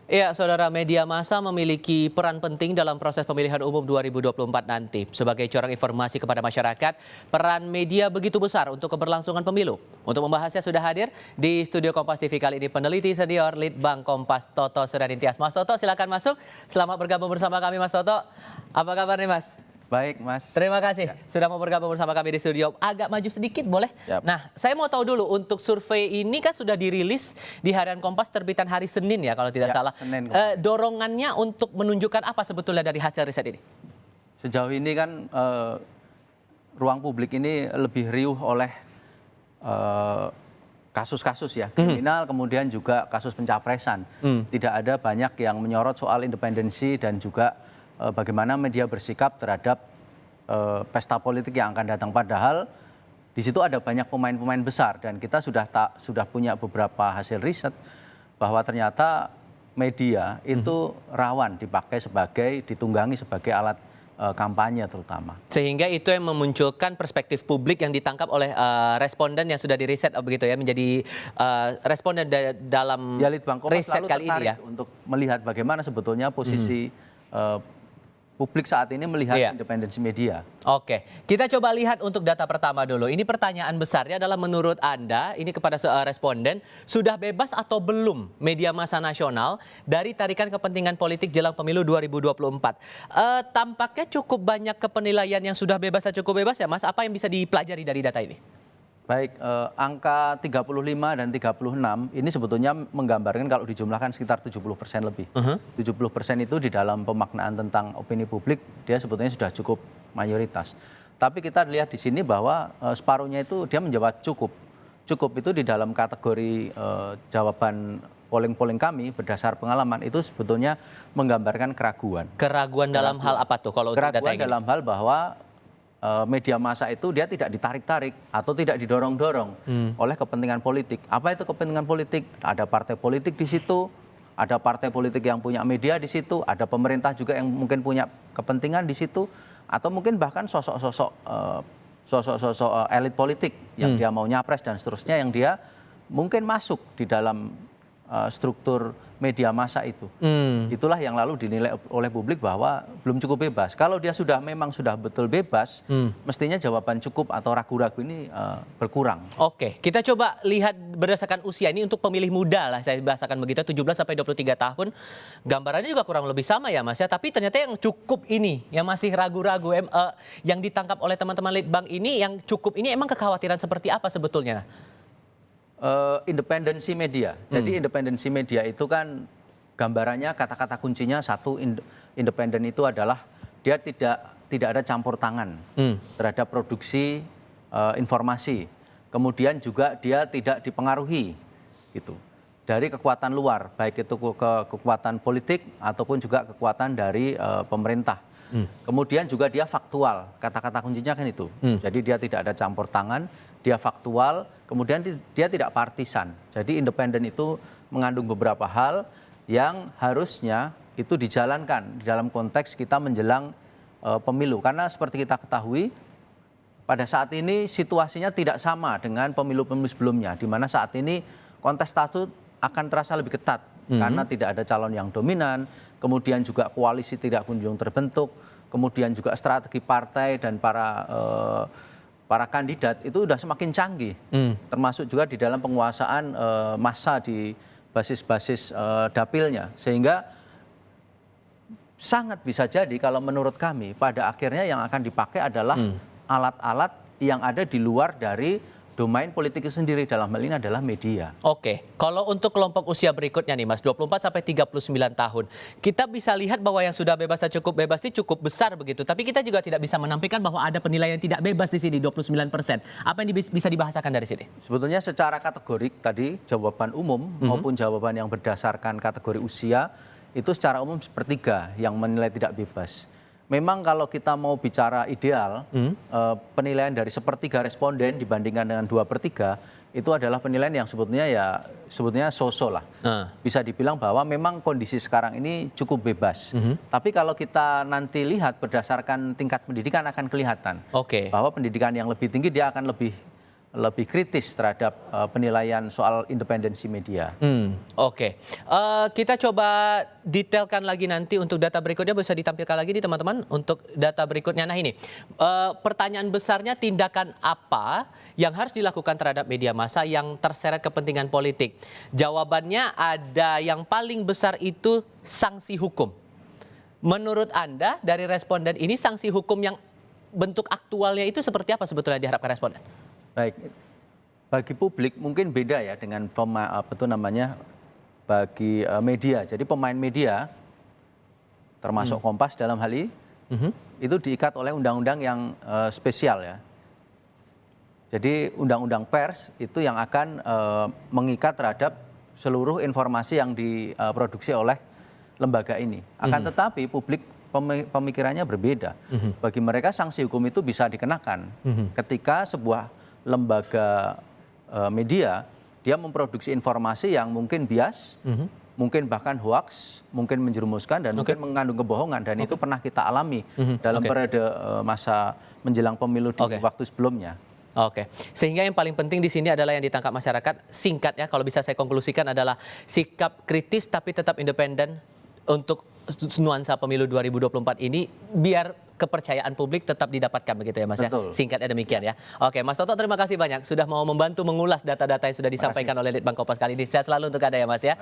Ya, saudara, media massa memiliki peran penting dalam proses pemilihan umum 2024 nanti. Sebagai corong informasi kepada masyarakat, peran media begitu besar untuk keberlangsungan pemilu. Untuk membahasnya sudah hadir di studio Kompas TV kali ini peneliti senior Litbang Kompas Toto Suryadintias. Mas Toto, silakan masuk. Selamat bergabung bersama kami, Mas Toto. Apa kabar nih, Mas? Baik, Mas. Terima kasih sudah mau bergabung bersama kami di studio. Agak maju sedikit boleh? Siap. Nah, saya mau tahu dulu untuk survei ini kan sudah dirilis di Harian Kompas terbitan hari Senin ya kalau tidak salah. Senin. Dorongannya untuk menunjukkan apa sebetulnya dari hasil riset ini? Sejauh ini kan ruang publik ini lebih riuh oleh kasus-kasus ya, kriminal, kemudian juga kasus pencapresan. Tidak ada banyak yang menyorot soal independensi dan juga bagaimana media bersikap terhadap pesta politik yang akan datang. Padahal di situ ada banyak pemain-pemain besar dan kita sudah punya beberapa hasil riset bahwa ternyata media itu rawan ditunggangi sebagai alat kampanye terutama. Sehingga itu yang memunculkan perspektif publik yang ditangkap oleh responden yang sudah diriset begitu ya, menjadi responden dalam ya, Litbang Kompas riset selalu kali ini ya. untuk melihat bagaimana sebetulnya posisi publik saat ini melihat independensi media. Oke, kita coba lihat untuk data pertama dulu. Ini pertanyaan besarnya adalah menurut Anda, ini kepada responden, sudah bebas atau belum media massa nasional dari tarikan kepentingan politik jelang pemilu 2024? Tampaknya cukup banyak kepenilaian yang sudah bebas dan cukup bebas ya, Mas. Apa yang bisa dipelajari dari data ini? Baik, angka 35 dan 36 ini sebetulnya menggambarkan kalau dijumlahkan sekitar 70% lebih. 70% itu di dalam pemaknaan tentang opini publik, dia sebetulnya sudah cukup mayoritas. Tapi kita lihat di sini bahwa separuhnya itu dia menjawab cukup. Cukup itu di dalam kategori jawaban polling kami berdasar pengalaman itu sebetulnya menggambarkan keraguan. Keraguan dalam hal apa tuh kalau untuk data Keraguan ini? dalam hal bahwa media massa itu dia tidak ditarik-tarik atau tidak didorong-dorong oleh kepentingan politik. Apa itu kepentingan politik? Ada partai politik di situ, ada partai politik yang punya media di situ, ada pemerintah juga yang mungkin punya kepentingan di situ, atau mungkin bahkan sosok-sosok elit politik yang dia mau nyapres dan seterusnya yang dia mungkin masuk di dalam struktur media massa itu. Itulah yang lalu dinilai oleh publik bahwa belum cukup bebas. Kalau dia memang sudah betul bebas, mestinya jawaban cukup atau ragu-ragu ini berkurang. Oke, kita coba lihat berdasarkan usia ini untuk pemilih muda lah, saya bahasakan begitu, 17 sampai 23 tahun. Gambarannya juga kurang lebih sama ya, Mas ya. Tapi ternyata yang cukup ini, yang masih ragu-ragu, yang ditangkap oleh teman-teman Litbang ini, yang cukup ini emang kekhawatiran seperti apa sebetulnya? Independensi media. Jadi independensi media itu kan gambarannya kata-kata kuncinya satu, independen itu adalah dia tidak ada campur tangan terhadap produksi informasi. Kemudian juga dia tidak dipengaruhi gitu dari kekuatan luar, baik itu kekuatan politik ataupun juga kekuatan dari pemerintah. Kemudian juga dia faktual, kata-kata kuncinya kan itu. Jadi dia tidak ada campur tangan, dia faktual, kemudian dia tidak partisan. Jadi independen itu mengandung beberapa hal yang harusnya itu dijalankan di dalam konteks kita menjelang pemilu. Karena seperti kita ketahui, pada saat ini situasinya tidak sama dengan pemilu-pemilu sebelumnya, di mana saat ini kontestasi akan terasa lebih ketat karena tidak ada calon yang dominan, kemudian juga koalisi tidak kunjung terbentuk, kemudian juga strategi partai dan para kandidat itu sudah semakin canggih, termasuk juga di dalam penguasaan massa di basis-basis dapilnya, sehingga sangat bisa jadi kalau menurut kami pada akhirnya yang akan dipakai adalah alat-alat yang ada di luar dari domain politik itu sendiri, dalam hal ini adalah media. Oke, kalau untuk kelompok usia berikutnya nih Mas, 24 sampai 39 tahun, kita bisa lihat bahwa yang sudah bebas dan cukup bebas ini cukup besar begitu. Tapi kita juga tidak bisa menampilkan bahwa ada penilaian tidak bebas di sini, 29%. Apa yang bisa dibahasakan dari sini? Sebetulnya secara kategorik tadi, jawaban umum maupun jawaban yang berdasarkan kategori usia, itu secara umum sepertiga yang menilai tidak bebas. Memang kalau kita mau bicara ideal, penilaian dari sepertiga responden dibandingkan dengan 2/3 itu adalah penilaian yang sebetulnya so-so lah. Bisa dibilang bahwa memang kondisi sekarang ini cukup bebas. Tapi kalau kita nanti lihat berdasarkan tingkat pendidikan akan kelihatan bahwa pendidikan yang lebih tinggi dia akan lebih lebih kritis terhadap penilaian soal independensi media. Oke. Kita coba detailkan lagi nanti untuk data berikutnya, bisa ditampilkan lagi nih teman-teman untuk data berikutnya. Nah ini, pertanyaan besarnya tindakan apa yang harus dilakukan terhadap media massa yang terseret kepentingan politik? Jawabannya ada yang paling besar itu sanksi hukum. Menurut Anda dari responden ini sanksi hukum yang bentuk aktualnya itu seperti apa sebetulnya diharapkan responden? Baik, bagi publik mungkin beda ya dengan bagi media. Jadi pemain media, termasuk Kompas dalam hal ini, itu diikat oleh undang-undang yang spesial ya. Jadi undang-undang pers itu yang akan mengikat terhadap seluruh informasi yang diproduksi oleh lembaga ini. Akan tetapi publik pemikirannya berbeda. Bagi mereka sanksi hukum itu bisa dikenakan ketika sebuah lembaga media dia memproduksi informasi yang mungkin bias, mungkin bahkan hoax, mungkin menjerumuskan dan mungkin mengandung kebohongan, dan itu pernah kita alami dalam periode masa menjelang pemilu di waktu sebelumnya. Oke, sehingga yang paling penting di sini adalah yang ditangkap masyarakat, singkat ya, kalau bisa saya konklusikan adalah sikap kritis tapi tetap independen untuk nuansa pemilu 2024 ini, biar kepercayaan publik tetap didapatkan begitu ya Mas. Betul. Ya. Singkatnya demikian ya. Oke, Mas Toto terima kasih banyak sudah mau membantu mengulas data-data yang sudah disampaikan oleh Litbang Kompas kali ini. Sehat selalu untuk Anda ya Mas ya.